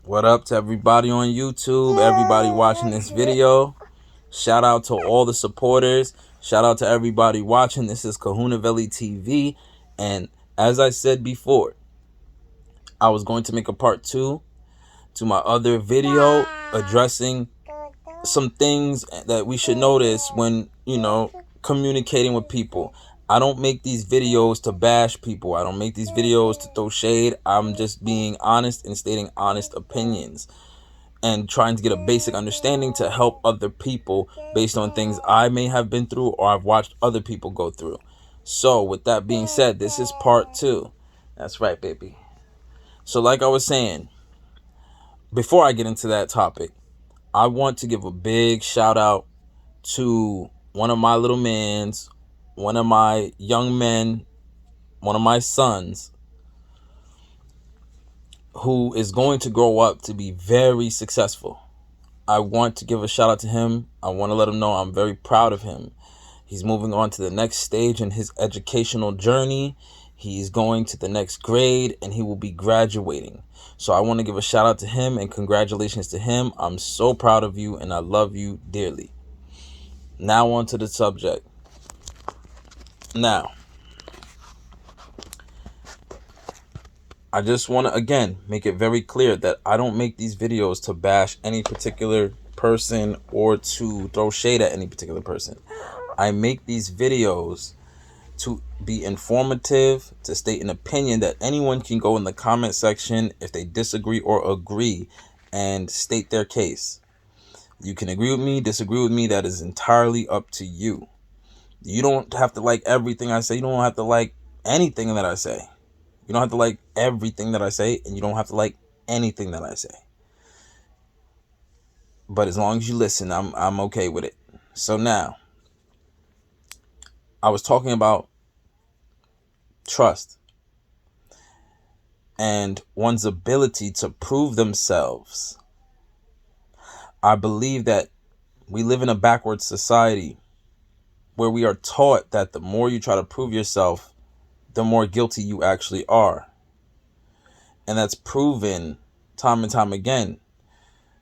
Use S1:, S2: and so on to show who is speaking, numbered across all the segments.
S1: What up to everybody on YouTube, everybody watching this video. Shout out to all the supporters. Shout out to everybody watching. This is Kahuna Valley TV. And as I said before, I was going to make a part 2 to my other video addressing some things that we should notice when, communicating with people. I don't make these videos to bash people. I don't make these videos to throw shade. I'm just being honest and stating honest opinions and trying to get a basic understanding to help other people based on things I may have been through or I've watched other people go through. So with that being said, this is part 2. That's right, baby. So like I was saying, before I get into that topic, I want to give a big shout out to one of my little mans, one of my young men, one of my sons, who is going to grow up to be very successful. I want to give a shout out to him. I want to let him know I'm very proud of him. He's moving on to the next stage in his educational journey. He's going to the next grade and he will be graduating. So I want to give a shout out to him and congratulations to him. I'm so proud of you and I love you dearly. Now on to the subject. Now, I just want to, again, make it very clear that I don't make these videos to bash any particular person or to throw shade at any particular person. I make these videos to be informative, to state an opinion that anyone can go in the comment section if they disagree or agree and state their case. You can agree with me, disagree with me, that is entirely up to you. You don't have to like everything I say. You don't have to like anything that I say. You don't have to like everything that I say, and you don't have to like anything that I say. But as long as you listen, I'm okay with it. So now, I was talking about trust and one's ability to prove themselves. I believe that we live in a backwards society where we are taught that the more you try to prove yourself, the more guilty you actually are. And that's proven time and time again.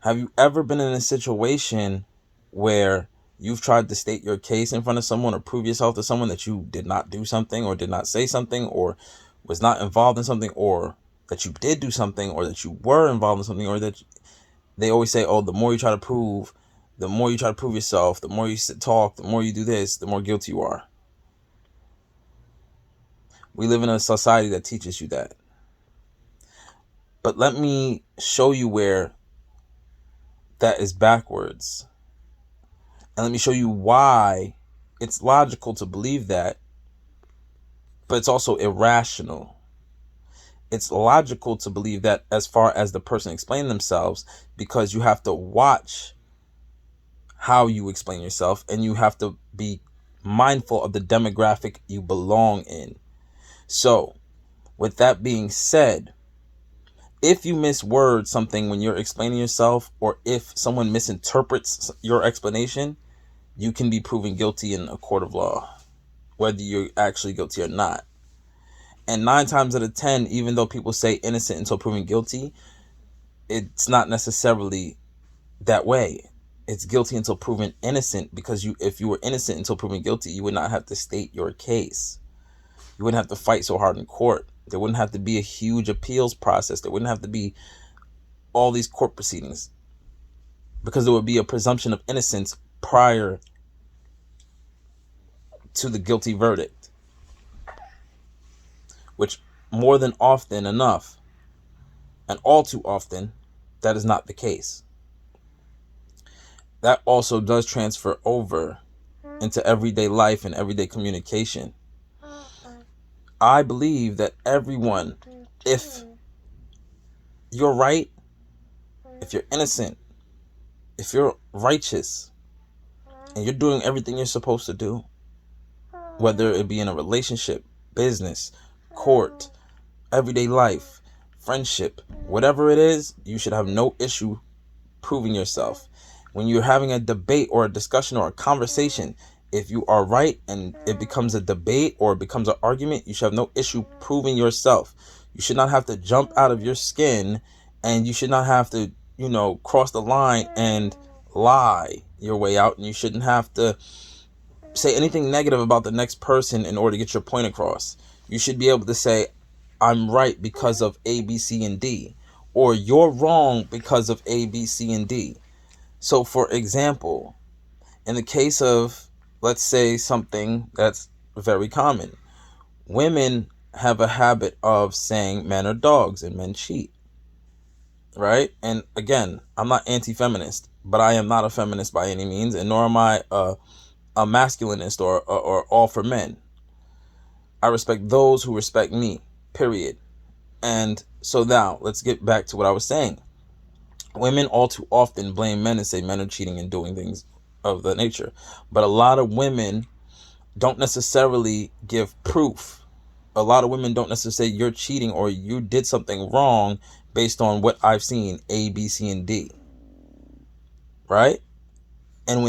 S1: Have you ever been in a situation where you've tried to state your case in front of someone or prove yourself to someone that you did not do something or did not say something or was not involved in something, or that you did do something, or that you were involved in something, or that they always say, oh, the more you try to prove yourself, the more you talk, the more you do this, the more guilty you are. We live in a society that teaches you that. But let me show you where that is backwards. And let me show you why it's logical to believe that, but it's also irrational. It's logical to believe that as far as the person explaining themselves, because you have to watch how you explain yourself and you have to be mindful of the demographic you belong in. So, with that being said, if you misword something when you're explaining yourself, or if someone misinterprets your explanation, you can be proven guilty in a court of law, whether you're actually guilty or not. And 9 times out of 10, even though people say innocent until proven guilty, it's not necessarily that way. It's guilty until proven innocent, because if you were innocent until proven guilty, you would not have to state your case. You wouldn't have to fight so hard in court. There wouldn't have to be a huge appeals process. There wouldn't have to be all these court proceedings, because there would be a presumption of innocence prior to the guilty verdict, which more than often enough, and all too often, that is not the case. That also does transfer over into everyday life and everyday communication. I believe that everyone, if you're right, if you're innocent, if you're righteous, and you're doing everything you're supposed to do, whether it be in a relationship, business, court, everyday life, friendship, whatever it is, you should have no issue proving yourself. When you're having a debate or a discussion or a conversation, if you are right and it becomes a debate or it becomes an argument, you should have no issue proving yourself. You should not have to jump out of your skin And you should not have to, cross the line and lie your way out. And you shouldn't have to say anything negative about the next person in order to get your point across. You should be able to say, I'm right because of A, B, C, and D. Or you're wrong because of A, B, C, and D. So, for example, in the case of, let's say, something that's very common, women have a habit of saying men are dogs and men cheat, right? And again, I'm not anti-feminist, but I am not a feminist by any means, and nor am I a masculinist or all for men. I respect those who respect me, period. And so now, let's get back to what I was saying. Women all too often blame men and say men are cheating and doing things of that nature. But a lot of women don't necessarily give proof. A lot of women don't necessarily say you're cheating or you did something wrong based on what I've seen, A, B, C, and D. Right? And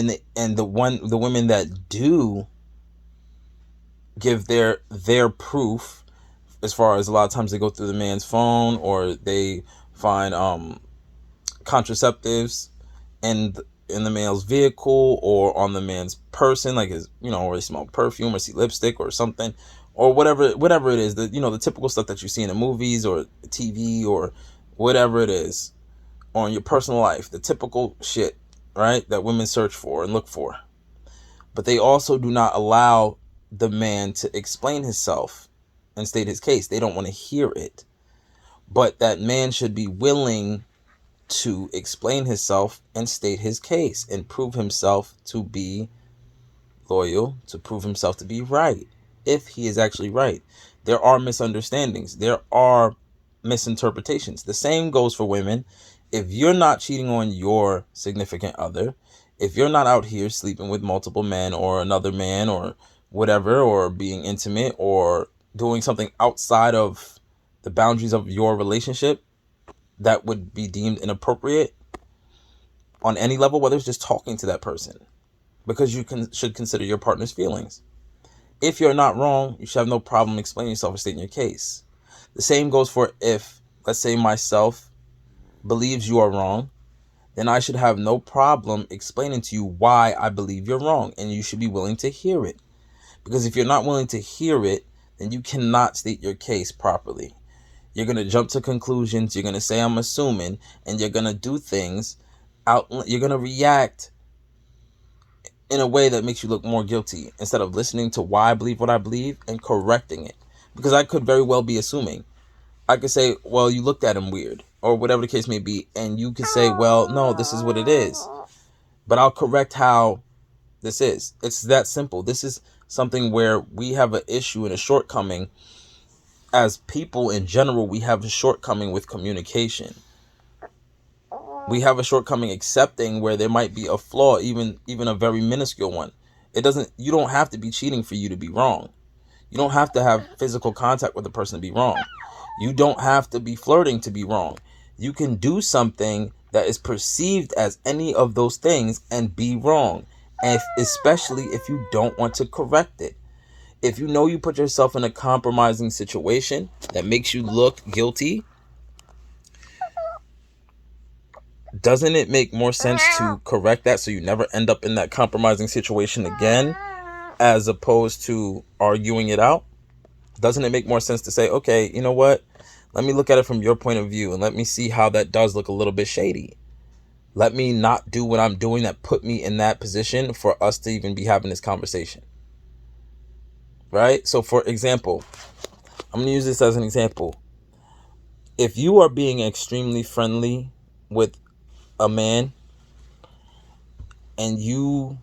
S1: the women that do give their proof, as far as a lot of times they go through the man's phone or they find contraceptives in the male's vehicle or on the man's person, like his, or they smell perfume or see lipstick or something, or whatever it is, the typical stuff that you see in the movies or TV or whatever it is, or in your personal life, the typical shit, right, that women search for and look for. But they also do not allow the man to explain himself and state his case. They don't want to hear it. But that man should be willing to explain himself and state his case and prove himself to be loyal, to prove himself to be right, if he is actually right. There are misunderstandings. There are misinterpretations. The same goes for women. If you're not cheating on your significant other, if you're not out here sleeping with multiple men or another man or whatever, or being intimate or doing something outside of the boundaries of your relationship that would be deemed inappropriate on any level, whether it's just talking to that person, because you should consider your partner's feelings. If you're not wrong, you should have no problem explaining yourself and stating your case. The same goes for if, let's say, myself believes you are wrong, then I should have no problem explaining to you why I believe you're wrong, and you should be willing to hear it. Because if you're not willing to hear it, then you cannot state your case properly. You're going to jump to conclusions, you're going to say I'm assuming, and you're going to do things you're going to react in a way that makes you look more guilty, instead of listening to why I believe what I believe and correcting it. Because I could very well be assuming. I could say, well, you looked at him weird, or whatever the case may be, and you could say, well, no, this is what it is. But I'll correct how this is. It's that simple. This is something where we have an issue and a shortcoming. As people in general, we have a shortcoming with communication. We have a shortcoming accepting where there might be a flaw, even a very minuscule one. You don't have to be cheating for you to be wrong. You don't have to have physical contact with a person to be wrong. You don't have to be flirting to be wrong. You can do something that is perceived as any of those things and be wrong. And especially if you don't want to correct it. If you know you put yourself in a compromising situation that makes you look guilty, doesn't it make more sense to correct that so you never end up in that compromising situation again, as opposed to arguing it out? Doesn't it make more sense to say, okay, you know what? Let me look at it from your point of view and let me see how that does look a little bit shady. Let me not do what I'm doing that put me in that position for us to even be having this conversation. Right? So for example, I'm going to use this as an example. If you are being extremely friendly with a man, and you,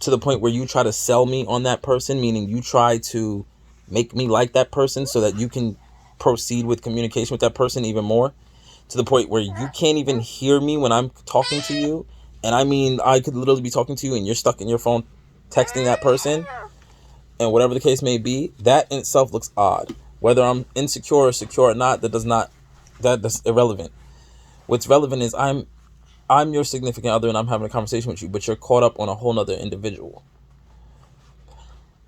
S1: to the point where you try to sell me on that person, meaning you try to make me like that person so that you can proceed with communication with that person even more, to the point where you can't even hear me when I'm talking to you. And I mean, I could literally be talking to you and you're stuck in your phone texting that person, and whatever the case may be, that in itself looks odd. Whether I'm insecure or secure or not, that's irrelevant. What's relevant is I'm your significant other and I'm having a conversation with you, but you're caught up on a whole nother individual.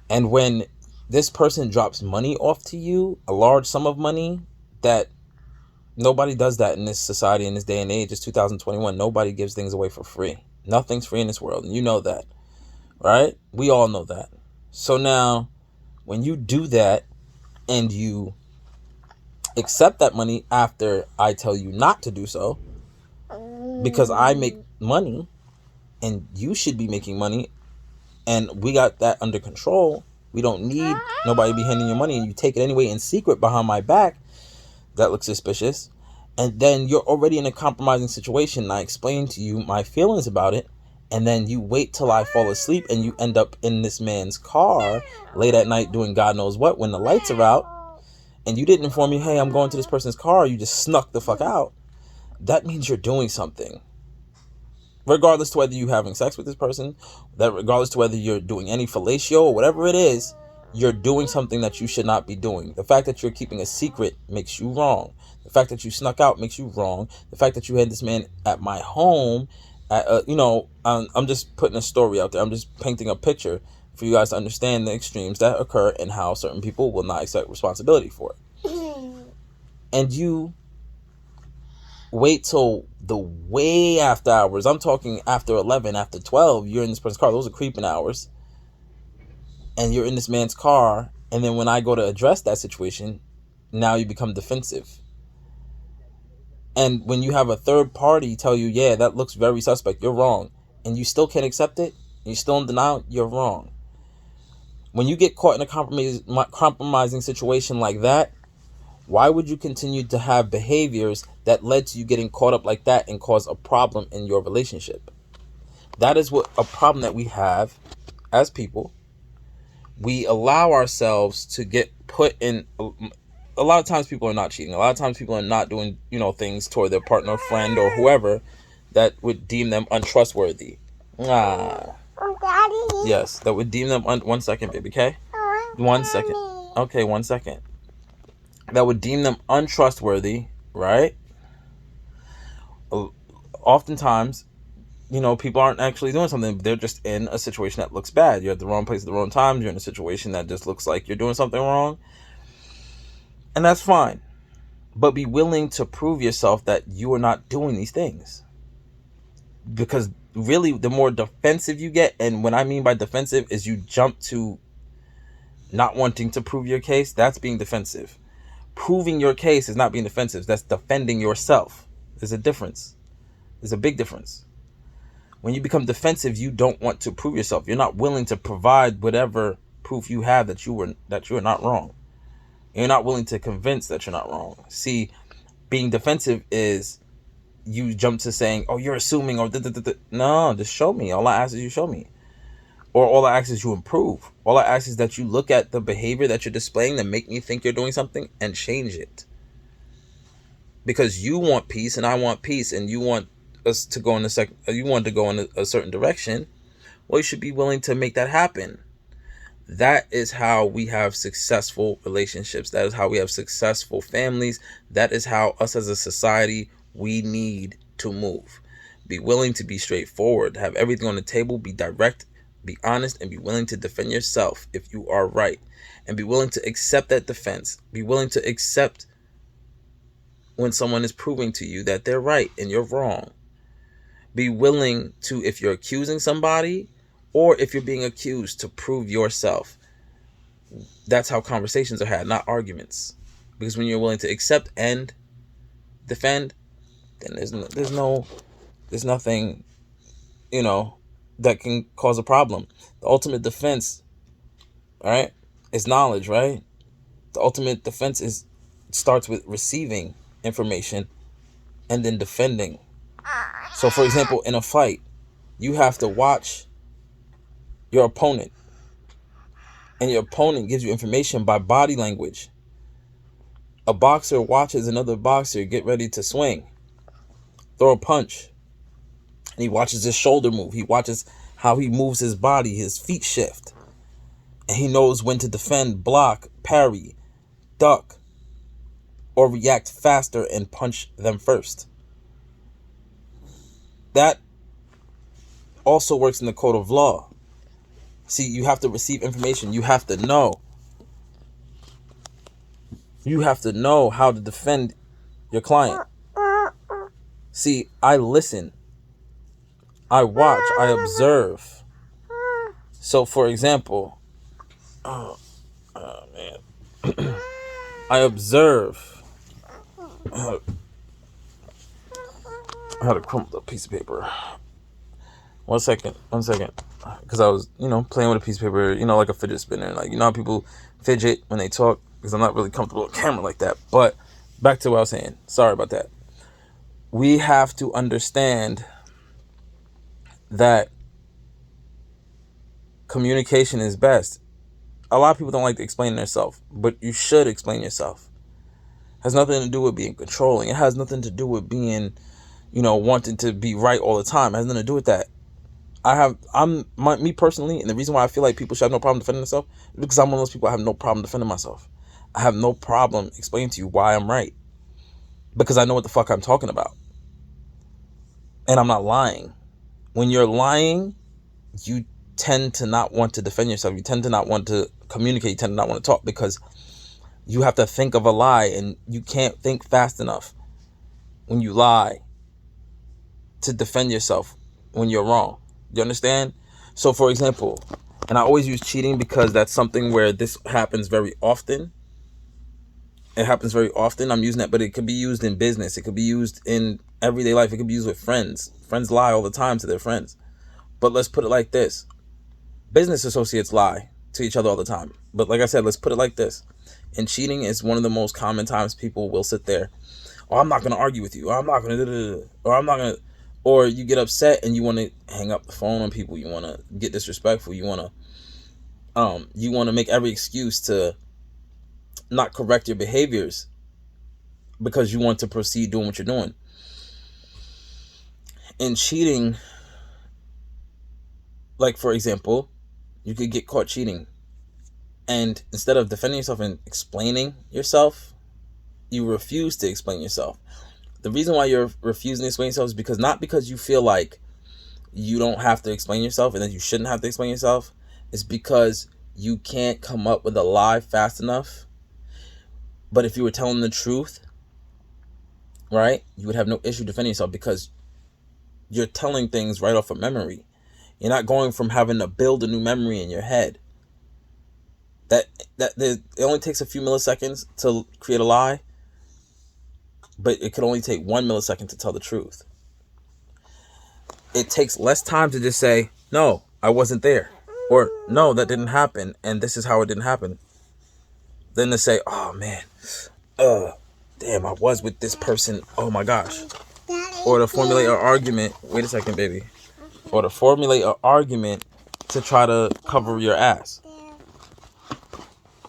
S1: And when this person drops money off to you, a large sum of money that Nobody does that in this society, in this day and age. It's 2021. Nobody gives things away for free. Nothing's free in this world, and you know that, right? We all know that. So now, when you do that and you accept that money after I tell you not to do so, because I make money and you should be making money, and we got that under control. We don't need nobody to be handing you money, and you take it anyway in secret behind my back. That looks suspicious. And then you're already in a compromising situation, and I explain to you my feelings about it, and then you wait till I fall asleep and you end up in this man's car late at night doing God knows what when the lights are out, and you didn't inform me, hey, I'm going to this person's car. You just snuck the fuck out. That means you're doing something. Regardless to whether you're having sex with this person, that regardless to whether you're doing any fellatio or whatever it is, you're doing something that you should not be doing. The fact that you're keeping a secret makes you wrong. The fact that you snuck out makes you wrong. The fact that you had this man at my home, I'm just putting a story out there. I'm just painting a picture for you guys to understand the extremes that occur and how certain people will not accept responsibility for it. And you wait till the way after hours. I'm talking after 11, after 12, you're in this person's car. Those are creeping hours. And you're in this man's car, and then when I go to address that situation, now you become defensive. And when you have a third party tell you, yeah, that looks very suspect, you're wrong, and you still can't accept it, you're still in denial, you're wrong. When you get caught in a compromising situation like that, why would you continue to have behaviors that led to you getting caught up like that and cause a problem in your relationship? That is what a problem that we have as people. We allow ourselves to get put in. A lot of times people are not cheating. A lot of times people are not doing, things toward their partner, friend, or whoever that would deem them untrustworthy. Yes, that would deem them 1 second, baby, okay? 1 second. Okay, 1 second. That would deem them untrustworthy, right? Oftentimes, people aren't actually doing something. They're just in a situation that looks bad. You're at the wrong place at the wrong time. You're in a situation that just looks like you're doing something wrong. And that's fine. But be willing to prove yourself that you are not doing these things. Because really, the more defensive you get, and what I mean by defensive is you jump to not wanting to prove your case, that's being defensive. Proving your case is not being defensive. That's defending yourself. There's a difference. There's a big difference. When you become defensive, you don't want to prove yourself. You're not willing to provide whatever proof you have that you are not wrong. You're not willing to convince that you're not wrong. See, being defensive is you jump to saying, oh, you're assuming, or no, just show me. All I ask is you show me. Or all I ask is you improve. All I ask is that you look at the behavior that you're displaying that make me think you're doing something and change it. Because you want peace and I want peace, and you want us to go in a certain direction. Well, you should be willing to make that happen. That is how we have successful relationships. That is how we have successful families. That is how us as a society, we need to move. Be willing to be straightforward, have everything on the table, be direct, be honest, and be willing to defend yourself if you are right. And be willing to accept that defense. Be willing to accept when someone is proving to you that they're right and you're wrong. Be willing to, if you're accusing somebody or if you're being accused, to prove yourself. That's how conversations are had, not arguments. Because when you're willing to accept and defend, then there's nothing, that can cause a problem. The ultimate defense, right, is knowledge, right? The ultimate defense starts with receiving information and then defending. So, for example, in a fight, you have to watch your opponent, and your opponent gives you information by body language. A boxer watches another boxer get ready to swing, throw a punch, and he watches his shoulder move. He watches how he moves his body, his feet shift, and he knows when to defend, block, parry, duck, or react faster and punch them first. That also works in the code of law. See, you have to receive information. You have to know. You have to know how to defend Your client. See, I listen. I watch. I observe. So, for example, oh man, I observe. I had a crumpled up piece of paper. 1 second, because I was, playing with a piece of paper, like a fidget spinner. Like, how people fidget when they talk, because I'm not really comfortable with camera like that. But back to what I was saying. Sorry about that. We have to understand that communication is best. A lot of people don't like to explain themselves, but you should explain yourself. It has nothing to do with being controlling. It has nothing to do with being, wanting to be right all the time. It has nothing to do with that. Me personally, and the reason why I feel like people should have no problem defending themselves is because I'm one of those people. I have no problem defending myself. I have no problem explaining to you why I'm right, because I know what the fuck I'm talking about, and I'm not lying. When you're lying, you tend to not want to defend yourself. You tend to not want to communicate. You tend to not want to talk, because you have to think of a lie, and you can't think fast enough when you lie to defend yourself when you're wrong. You understand? So, for example, and I always use cheating because that's something where this happens very often. It happens very often. I'm using that, but it could be used in business. It could be used in everyday life. It could be used with friends. Friends lie all the time to their friends. But let's put it like this. Business associates lie to each other all the time. But like I said, let's put it like this. And cheating is one of the most common times people will sit there. Oh, I'm not going to argue with you. Or I'm not going to, or I'm not going to, or you get upset and you want to hang up the phone on people. You want to get disrespectful. You want to make every excuse to not correct your behaviors because you want to proceed doing what you're doing. In cheating, like for example, you could get caught cheating, and instead of defending yourself and explaining yourself, you refuse to explain yourself. The reason why you're refusing to explain yourself is because not because you feel like you don't have to explain yourself and that you shouldn't have to explain yourself. It's because you can't come up with a lie fast enough. But if you were telling the truth, right, you would have no issue defending yourself, because you're telling things right off of memory. You're not going from having to build a new memory in your head. It only takes a few milliseconds to create a lie, but it could only take 1 millisecond to tell the truth. It takes less time to just say, no, I wasn't there, or no, that didn't happen, and this is how it didn't happen, than to say, oh man, damn, I was with this person, oh my gosh. Or to formulate an argument, wait a second, baby. Or to formulate an argument to try to cover your ass.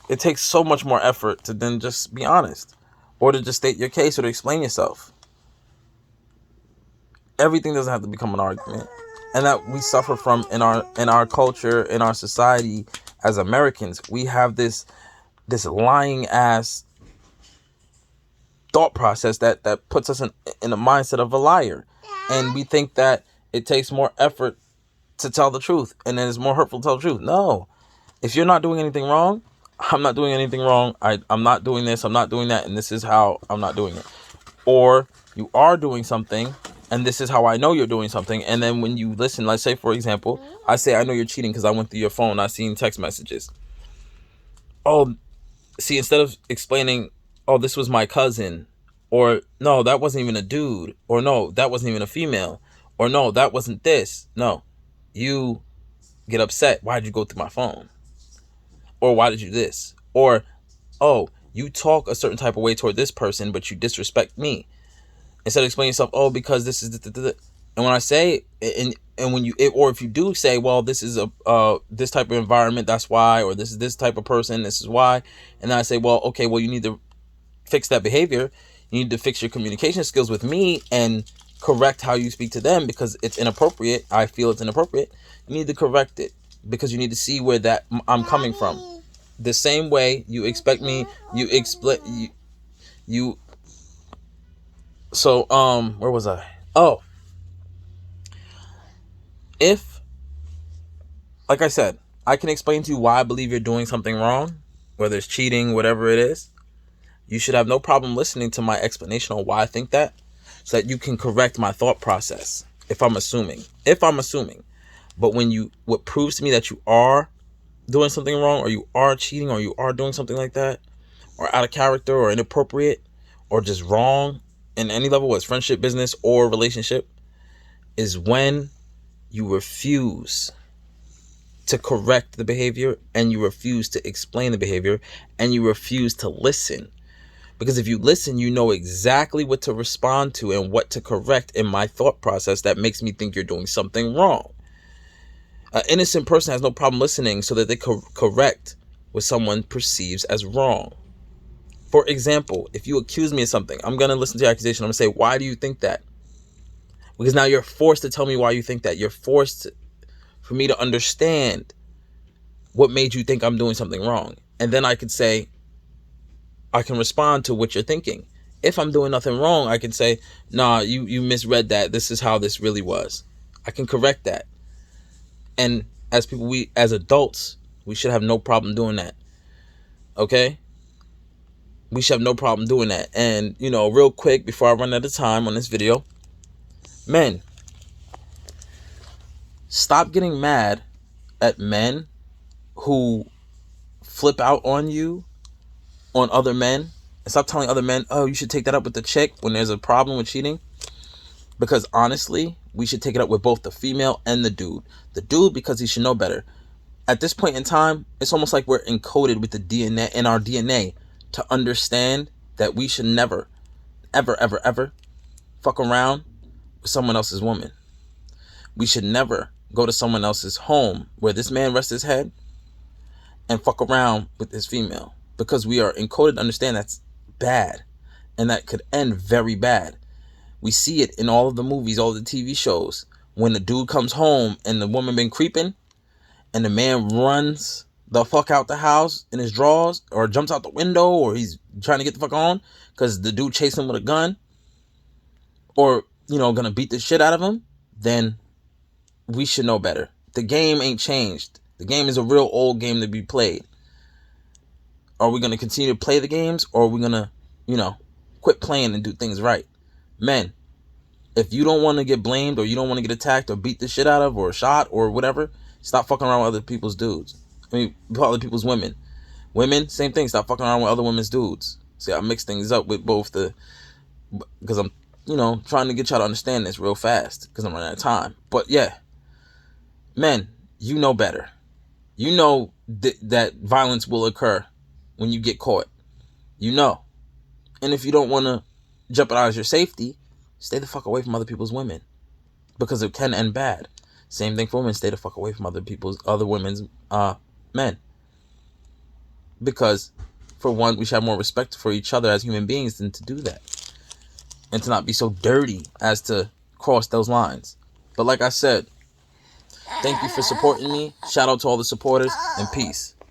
S1: It takes so much more effort to then just be honest, or to just state your case, or to explain yourself. Everything doesn't have to become an argument, and that we suffer from in our culture, in our society as Americans. We have this lying ass thought process that puts us in the mindset of a liar, and we think that it takes more effort to tell the truth, and then it's more hurtful to tell the truth. No, if you're not doing anything wrong, I'm not doing anything wrong. I'm not doing this, I'm not doing that, and this is how I'm not doing it. Or you are doing something, and this is how I know you're doing something. And then when you listen, let's say, for example, I say, I know you're cheating because I went through your phone, I seen text messages. Oh, see, instead of explaining, oh, this was my cousin, or no, that wasn't even a dude, or no, that wasn't even a female, or no, that wasn't this. No, you get upset. Why did you go through my phone? Or why did you this? Or, oh, you talk a certain type of way toward this person, but you disrespect me. Instead of explaining yourself, oh, because this is and when I say, and when you, or if you do say, well, this is this type of environment, that's why, or this is this type of person, this is why, and then I say, well, okay, well, you need to fix that behavior. You need to fix your communication skills with me and correct how you speak to them, because it's inappropriate. I feel it's inappropriate. You need to correct it, because you need to see where that I'm coming from. The same way you expect me, you. So where was I? Oh, if, like I said, I can explain to you why I believe you're doing something wrong, whether it's cheating, whatever it is, You should have no problem listening to my explanation on why I think that, so that you can correct my thought process. If I'm assuming. But what proves to me that you are doing something wrong, or you are cheating, or you are doing something like that, or out of character, or inappropriate, or just wrong in any level, whether it's friendship, business, or relationship, is when you refuse to correct the behavior, and you refuse to explain the behavior, and you refuse to listen. Because if you listen, you know exactly what to respond to and what to correct in my thought process that makes me think you're doing something wrong. An innocent person has no problem listening so that they correct what someone perceives as wrong. For example, if you accuse me of something, I'm going to listen to your accusation. I'm going to say, why do you think that? Because now you're forced to tell me why you think that. You're forced for me to understand what made you think I'm doing something wrong. And then I could say, I can respond to what you're thinking. If I'm doing nothing wrong, I can say, nah, you misread that. This is how this really was. I can correct that. And as adults, we should have no problem doing that. Okay? We should have no problem doing that. And, real quick, before I run out of time on this video, men, stop getting mad at men who flip out on you, on other men, and stop telling other men, oh, you should take that up with the chick when there's a problem with cheating. Because honestly, we should take it up with both the female and the dude. The dude, because he should know better. At this point in time, it's almost like we're encoded with the DNA in our DNA to understand that we should never, ever, ever, ever fuck around with someone else's woman. We should never go to someone else's home where this man rests his head and fuck around with his female. Because we are encoded to understand that's bad. And that could end very bad. We see it in all of the movies, all the TV shows. When the dude comes home and the woman been creeping, and the man runs the fuck out the house in his drawers, or jumps out the window, or he's trying to get the fuck on because the dude chased him with a gun, or, gonna beat the shit out of him, then we should know better. The game ain't changed. The game is a real old game to be played. Are we gonna continue to play the games, or are we gonna, quit playing and do things right? Men, if you don't want to get blamed, or you don't want to get attacked or beat the shit out of, or shot, or whatever, stop fucking around with other people's dudes. Other people's women. Women, same thing. Stop fucking around with other women's dudes. See, I mix things up with both because I'm, trying to get y'all to understand this real fast because I'm running out of time. But yeah, men, you know better. You know that violence will occur when you get caught. And if you don't want to jeopardize your safety, stay the fuck away from other people's women, because it can end bad. Same thing for women. Stay the fuck away from other women's men, because for one, we should have more respect for each other as human beings than to do that, and to not be so dirty as to cross those lines. But like I said, thank you for supporting me. Shout out to all the supporters, and peace.